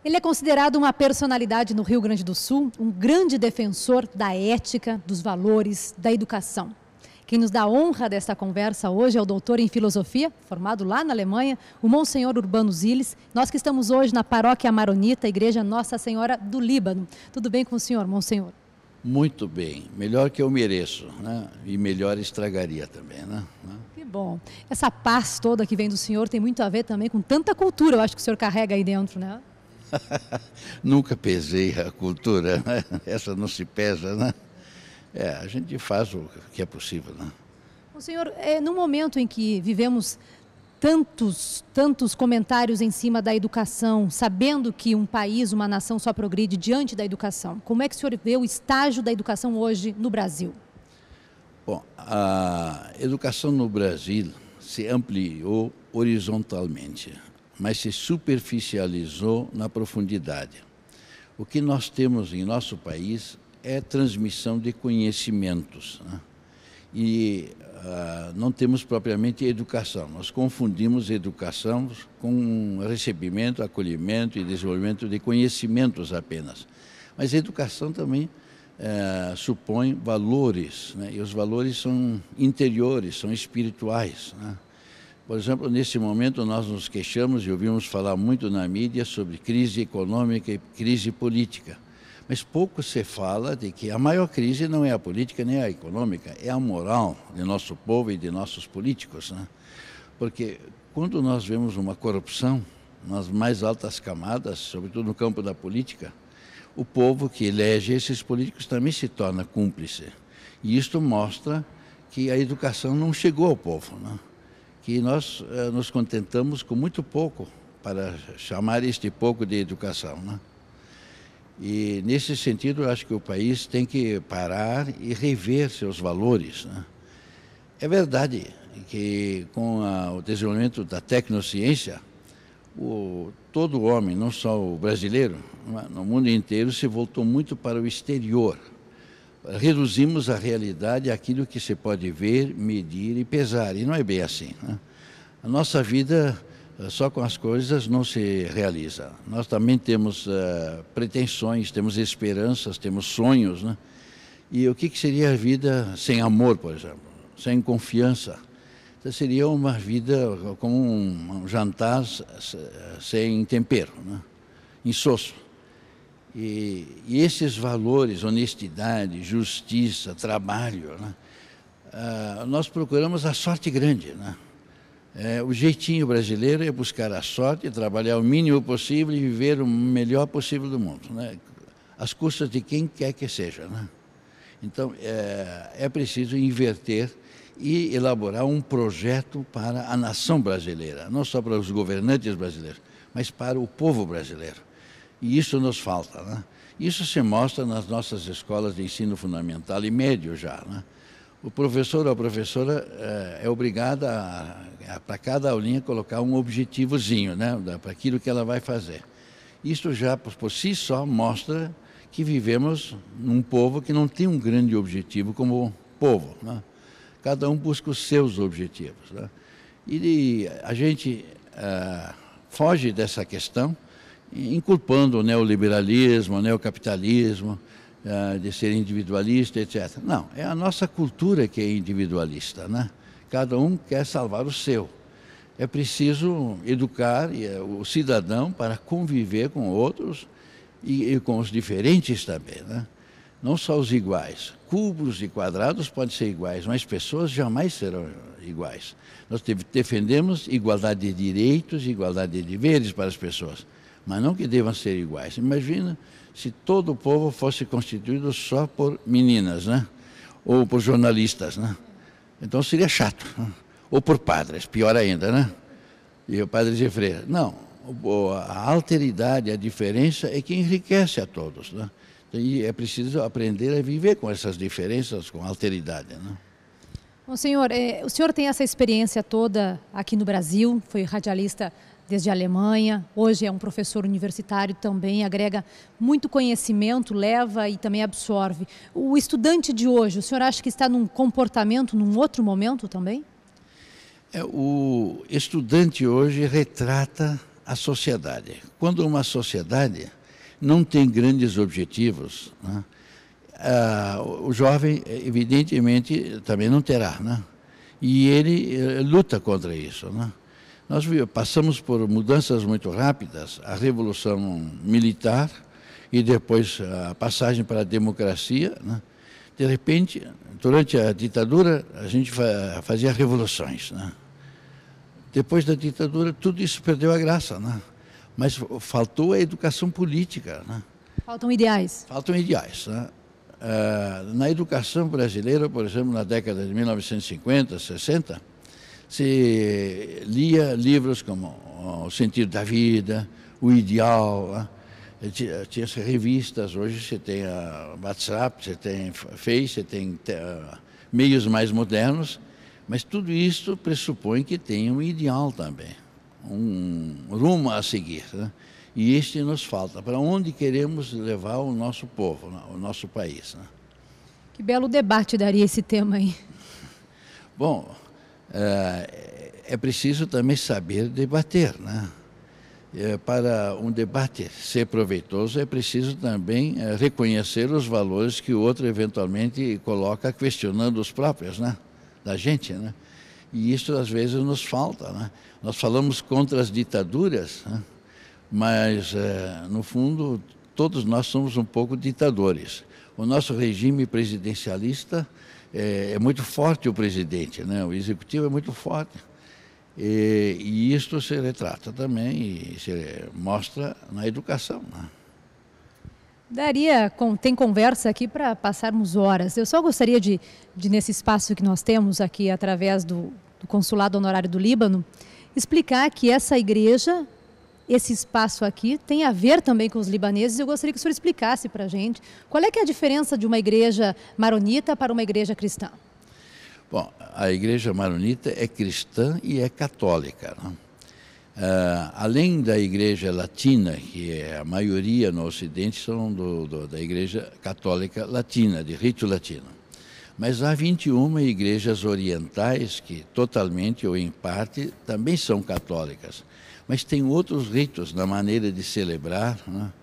Ele é considerado uma personalidade no Rio Grande do Sul, um grande defensor da ética, dos valores, da educação. Quem nos dá a honra desta conversa hoje é o doutor em filosofia, formado lá na Alemanha, o Monsenhor Urbano Ziles. Nós que estamos hoje na paróquia Maronita, Igreja Nossa Senhora do Líbano. Tudo bem com o senhor, Monsenhor? Muito bem, melhor que eu mereço, né? E melhor estragaria também, né? Que bom. Essa paz toda que vem do senhor tem muito a ver também com tanta cultura, eu acho que o senhor carrega aí dentro, né? Nunca pesei a cultura, né? Essa não se pesa, né? A gente faz o que é possível, né? O senhor, no momento em que vivemos tantos comentários em cima da educação, sabendo que um país, uma nação só progride diante da educação, como é que o senhor vê o estágio da educação hoje no Brasil? Bom, a educação no Brasil se ampliou horizontalmente, mas se superficializou na profundidade. O que nós temos em nosso país é transmissão de conhecimentos, né? E não temos propriamente educação. Nós confundimos educação com recebimento, acolhimento e desenvolvimento de conhecimentos apenas. Mas a educação também supõe valores, né? E os valores são interiores, são espirituais, né? Por exemplo, nesse momento nós nos queixamos e ouvimos falar muito na mídia sobre crise econômica e crise política. Mas pouco se fala de que a maior crise não é a política nem a econômica, é a moral de nosso povo e de nossos políticos, né? Porque quando nós vemos uma corrupção nas mais altas camadas, sobretudo no campo da política, o povo que elege esses políticos também se torna cúmplice. E isto mostra que a educação não chegou ao povo, né? Que nós nos contentamos com muito pouco para chamar este pouco de educação, né? E, nesse sentido, eu acho que o país tem que parar e rever seus valores, né? É verdade que, com o desenvolvimento da tecnociência, todo homem, não só o brasileiro, no mundo inteiro, se voltou muito para o exterior. Reduzimos a realidade àquilo que se pode ver, medir e pesar, e não é bem assim, né? A nossa vida só com as coisas não se realiza. Nós também temos pretensões, temos esperanças, temos sonhos, né? E o que seria a vida sem amor, por exemplo, sem confiança? Então, seria uma vida como um jantar sem tempero, né? Insosso. E esses valores, honestidade, justiça, trabalho, né? Nós procuramos a sorte grande, né? O jeitinho brasileiro é buscar a sorte, trabalhar o mínimo possível e viver o melhor possível do mundo, né? Às custas de quem quer que seja, né? Então, é preciso inverter e elaborar um projeto para a nação brasileira, não só para os governantes brasileiros, mas para o povo brasileiro. E isso nos falta, né? Isso se mostra nas nossas escolas de ensino fundamental e médio já, né? O professor ou a professora é obrigada para cada aulinha, colocar um objetivozinho, né, para aquilo que ela vai fazer. Isso já, por si só, mostra que vivemos num povo que não tem um grande objetivo como povo, né? Cada um busca os seus objetivos, né? E a gente foge dessa questão, inculpando o neoliberalismo, o neocapitalismo, de ser individualista, etc. Não, é a nossa cultura que é individualista, né? Cada um quer salvar o seu. É preciso educar o cidadão para conviver com outros e com os diferentes também, né? Não só os iguais. Cubos e quadrados podem ser iguais, mas pessoas jamais serão iguais. Nós defendemos igualdade de direitos e igualdade de deveres para as pessoas, mas não que devam ser iguais. Imagina se todo o povo fosse constituído só por meninas, né? Ou por jornalistas, né? Então seria chato, né? Ou por padres, pior ainda, né? E padres e freiras. Não, a alteridade, a diferença é que enriquece a todos, né? E é preciso aprender a viver com essas diferenças, com alteridade, né? Bom, senhor, o senhor tem essa experiência toda aqui no Brasil, foi radialista desde a Alemanha, hoje é um professor universitário também, agrega muito conhecimento, leva e também absorve. O estudante de hoje, o senhor acha que está num comportamento, num outro momento também? O estudante hoje retrata a sociedade. Quando uma sociedade não tem grandes objetivos, né, o jovem, evidentemente, também não terá, né? E ele luta contra isso, né? Nós passamos por mudanças muito rápidas, a Revolução Militar e depois a passagem para a democracia, né? De repente, durante a ditadura, a gente fazia revoluções, né? Depois da ditadura, tudo isso perdeu a graça, né? Mas faltou a educação política, né? Faltam ideais. Faltam ideais, né? Na educação brasileira, por exemplo, na década de 1950, 60, se lia livros como O Sentido da Vida, O Ideal, né? Tinha revistas, hoje você tem WhatsApp, você tem Face, você tem meios mais modernos, mas tudo isso pressupõe que tem um ideal também, um rumo a seguir, né? E este nos falta. Para onde queremos levar o nosso povo, o nosso país, né? Que belo debate daria esse tema aí. Bom, é preciso também saber debater, né? Para um debate ser proveitoso, é preciso também reconhecer os valores que o outro eventualmente coloca questionando os próprios, né? Da gente, né? E isso às vezes nos falta, né? Nós falamos contra as ditaduras, né? Mas, no fundo, todos nós somos um pouco ditadores. O nosso regime presidencialista é muito forte, o presidente, né? O executivo é muito forte. E isto se retrata também e se mostra na educação, né? Tem conversa aqui para passarmos horas. Eu só gostaria de, nesse espaço que nós temos aqui, através do Consulado Honorário do Líbano, explicar que essa igreja, esse espaço aqui, tem a ver também com os libaneses. Eu gostaria que o senhor explicasse para a gente qual é que é a diferença de uma igreja maronita para uma igreja cristã. Bom, a igreja maronita é cristã e é católica, né? Além da igreja latina, que é a maioria no Ocidente, são da igreja católica latina, de rito latino. Mas há 21 igrejas orientais que totalmente ou em parte também são católicas. Mas tem outros ritos na maneira de celebrar, né?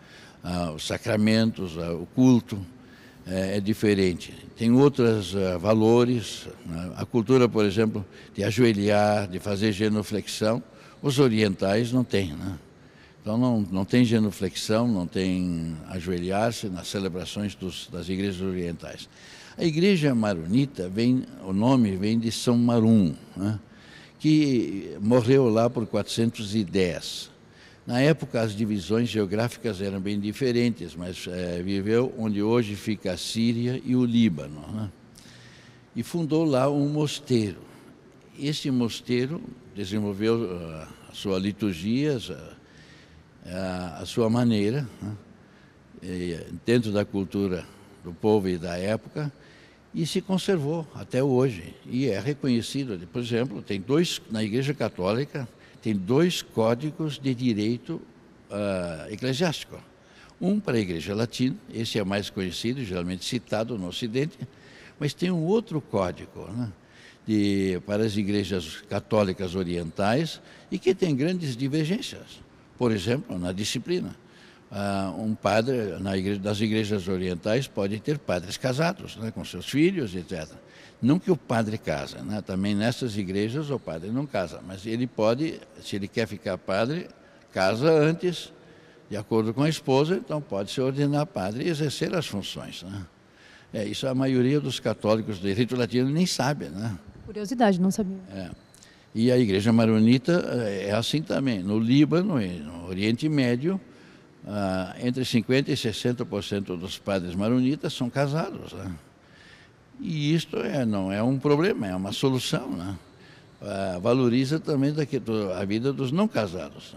Os sacramentos, o culto é diferente. Tem outros valores, né? A cultura, por exemplo, de ajoelhar, de fazer genuflexão, os orientais não têm, né? Então não tem genuflexão, não tem ajoelhar-se nas celebrações das igrejas orientais. A igreja maronita, o nome vem de São Marum, né? Que morreu lá por 410. Na época, as divisões geográficas eram bem diferentes, mas viveu onde hoje fica a Síria e o Líbano, né? E fundou lá um mosteiro. Esse mosteiro desenvolveu a sua liturgia, a sua maneira, né? Dentro da cultura do povo e da época, e se conservou até hoje. E é reconhecido, por exemplo, na Igreja Católica, tem 2 códigos de direito eclesiástico. Um para a Igreja Latina, esse é mais conhecido, geralmente citado no Ocidente, mas tem um outro código, né? Para as igrejas católicas orientais e que tem grandes divergências. Por exemplo, na disciplina. Um padre das igrejas orientais pode ter padres casados, né, com seus filhos, etc. Não que o padre casa, né? Também nessas igrejas o padre não casa, mas ele pode, se ele quer ficar padre, casa antes, de acordo com a esposa, então pode se ordenar padre e exercer as funções, né? Isso a maioria dos católicos de rito latino nem sabe, né? Curiosidade, não sabia. E a igreja maronita é assim também. No Líbano e no Oriente Médio, entre 50% e 60% dos padres maronitas são casados, né? E isto não é um problema, é uma solução, né? Valoriza também a vida dos não casados.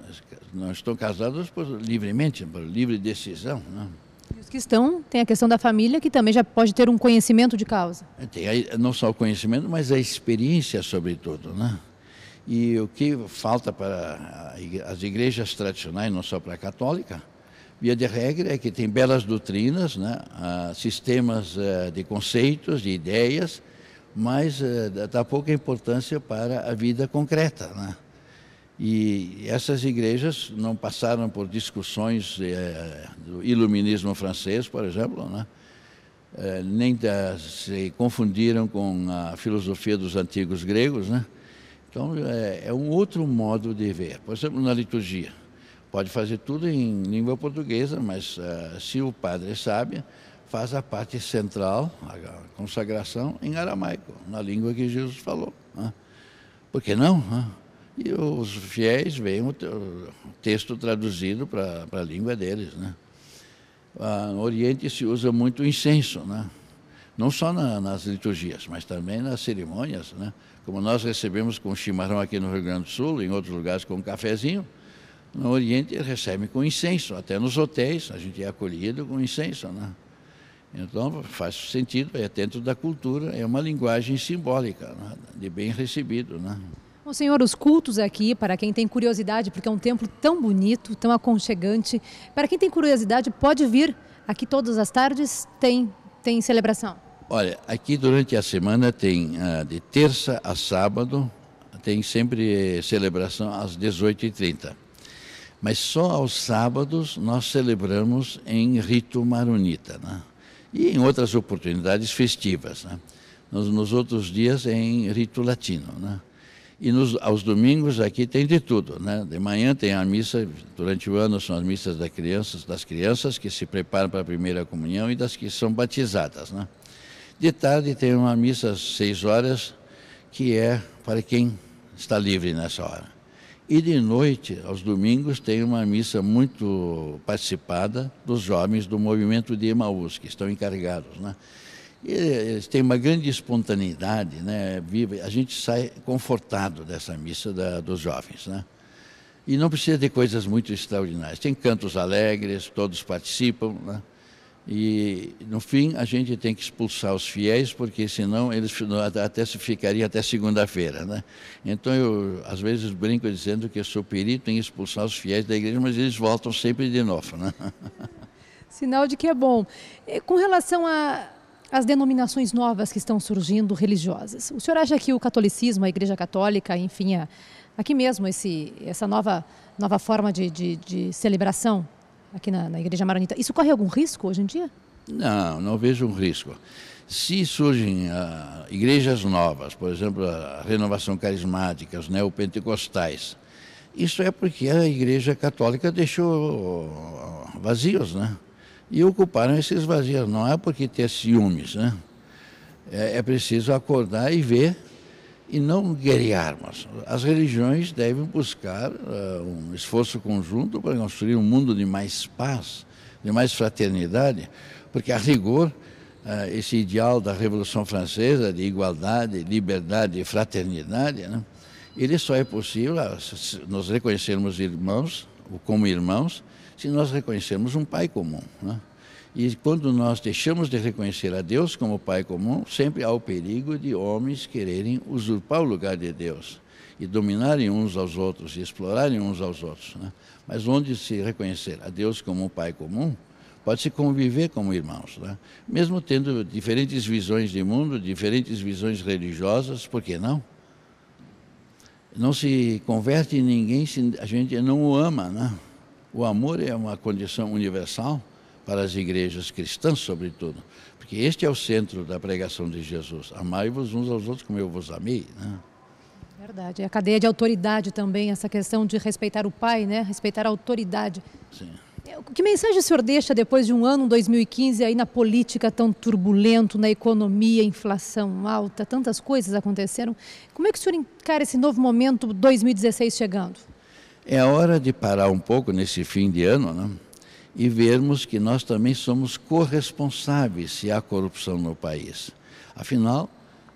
Não estão casados livremente, por livre decisão, né? E os que estão, tem a questão da família, que também já pode ter um conhecimento de causa. Tem não só o conhecimento, mas a experiência, sobretudo, né? E o que falta para as igrejas tradicionais, não só para a católica, via de regra, é que tem belas doutrinas, né? Sistemas de conceitos, de ideias, mas dá pouca importância para a vida concreta, né? E essas igrejas não passaram por discussões do iluminismo francês, por exemplo, né? Nem se confundiram com a filosofia dos antigos gregos, né? Então, é um outro modo de ver. Por exemplo, na liturgia. Pode fazer tudo em língua portuguesa, mas se o padre sabe, faz a parte central, a consagração, em aramaico, na língua que Jesus falou. Né? Por que não? Né? E os fiéis veem o texto traduzido para a língua deles. Né? No Oriente se usa muito o incenso, né? Não só nas liturgias, mas também nas cerimônias. Né? Como nós recebemos com chimarrão aqui no Rio Grande do Sul, em outros lugares com um cafezinho, no Oriente recebe com incenso, até nos hotéis a gente é acolhido com incenso. Né? Então faz sentido, é dentro da cultura, é uma linguagem simbólica, né? De bem recebido. Né? Bom, senhor, os cultos aqui, para quem tem curiosidade, porque é um templo tão bonito, tão aconchegante, para quem tem curiosidade pode vir, aqui todas as tardes tem celebração. Olha, aqui durante a semana tem, de terça a sábado, tem sempre celebração às 18h30. Mas só aos sábados nós celebramos em rito maronita, né? E em outras oportunidades festivas. Né? Nos outros dias é em rito latino. Né? E aos domingos aqui tem de tudo. Né? De manhã tem a missa, durante o ano são as missas das crianças que se preparam para a primeira comunhão e das que são batizadas. Né? De tarde tem uma missa às 6h, que é para quem está livre nessa hora. E de noite, aos domingos, tem uma missa muito participada dos jovens do movimento de Emaús, que estão encarregados. Né? E eles têm uma grande espontaneidade, né? Viva. A gente sai confortado dessa missa dos jovens. Né? E não precisa de coisas muito extraordinárias. Tem cantos alegres, todos participam. Né? E, no fim, a gente tem que expulsar os fiéis, porque senão eles até se ficariam até segunda-feira. Né? Então, eu, às vezes, brinco dizendo que eu sou perito em expulsar os fiéis da igreja, mas eles voltam sempre de novo. Né? Sinal de que é bom. Com relação às denominações novas que estão surgindo, religiosas, o senhor acha que o catolicismo, a Igreja Católica, enfim, aqui mesmo, essa nova forma de celebração, aqui na Igreja Maronita, isso corre algum risco hoje em dia? Não vejo um risco. Se surgem igrejas novas, por exemplo, a Renovação Carismática, os neopentecostais, isso é porque a Igreja Católica deixou vazios, né? E ocuparam esses vazios. Não é porque ter ciúmes, né? É preciso acordar e ver e não guerrearmos. As religiões devem buscar um esforço conjunto para construir um mundo de mais paz, de mais fraternidade, porque, a rigor, esse ideal da Revolução Francesa de igualdade, liberdade e fraternidade, né, ele só é possível se nós reconhecermos irmãos, ou como irmãos, se nós reconhecermos um Pai comum. Né? E quando nós deixamos de reconhecer a Deus como Pai comum, sempre há o perigo de homens quererem usurpar o lugar de Deus e dominarem uns aos outros e explorarem uns aos outros. Né? Mas onde se reconhecer a Deus como Pai comum, pode-se conviver como irmãos. Né? Mesmo tendo diferentes visões de mundo, diferentes visões religiosas, por que não? Não se converte em ninguém se a gente não o ama. Né? O amor é uma condição universal para as igrejas cristãs, sobretudo, porque este é o centro da pregação de Jesus. Amai-vos uns aos outros como eu vos amei. Né? Verdade. A cadeia de autoridade também, essa questão de respeitar o Pai, né? Respeitar a autoridade. Sim. Que mensagem o senhor deixa depois de um ano, 2015, aí na política tão turbulento, na economia, inflação alta, tantas coisas aconteceram? Como é que o senhor encara esse novo momento, 2016 chegando? É a hora de parar um pouco nesse fim de ano, né? E vermos que nós também somos corresponsáveis se há corrupção no país. Afinal,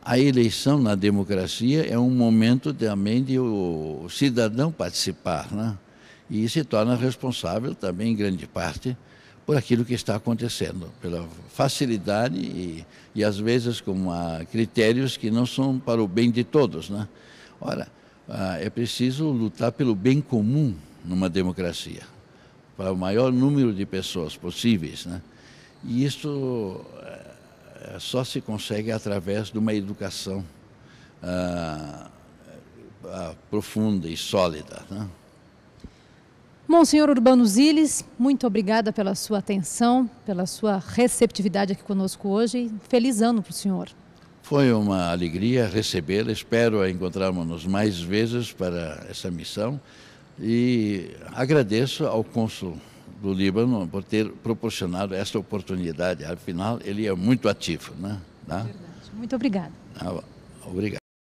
a eleição na democracia é um momento também de o cidadão participar, né? E se torna responsável também, em grande parte, por aquilo que está acontecendo, pela facilidade e às vezes com critérios que não são para o bem de todos, né? Ora, é preciso lutar pelo bem comum numa democracia, para o maior número de pessoas possíveis, né? E isso só se consegue através de uma educação profunda e sólida, né? Monsenhor Urbano Ziles, muito obrigada pela sua atenção, pela sua receptividade aqui conosco hoje. Feliz ano para o senhor. Foi uma alegria recebê-la, espero encontrarmos-nos mais vezes para essa missão e agradeço ao cônsul do Líbano por ter proporcionado esta oportunidade. Afinal, ele é muito ativo, né? Tá? Verdade. Muito obrigada. Obrigado.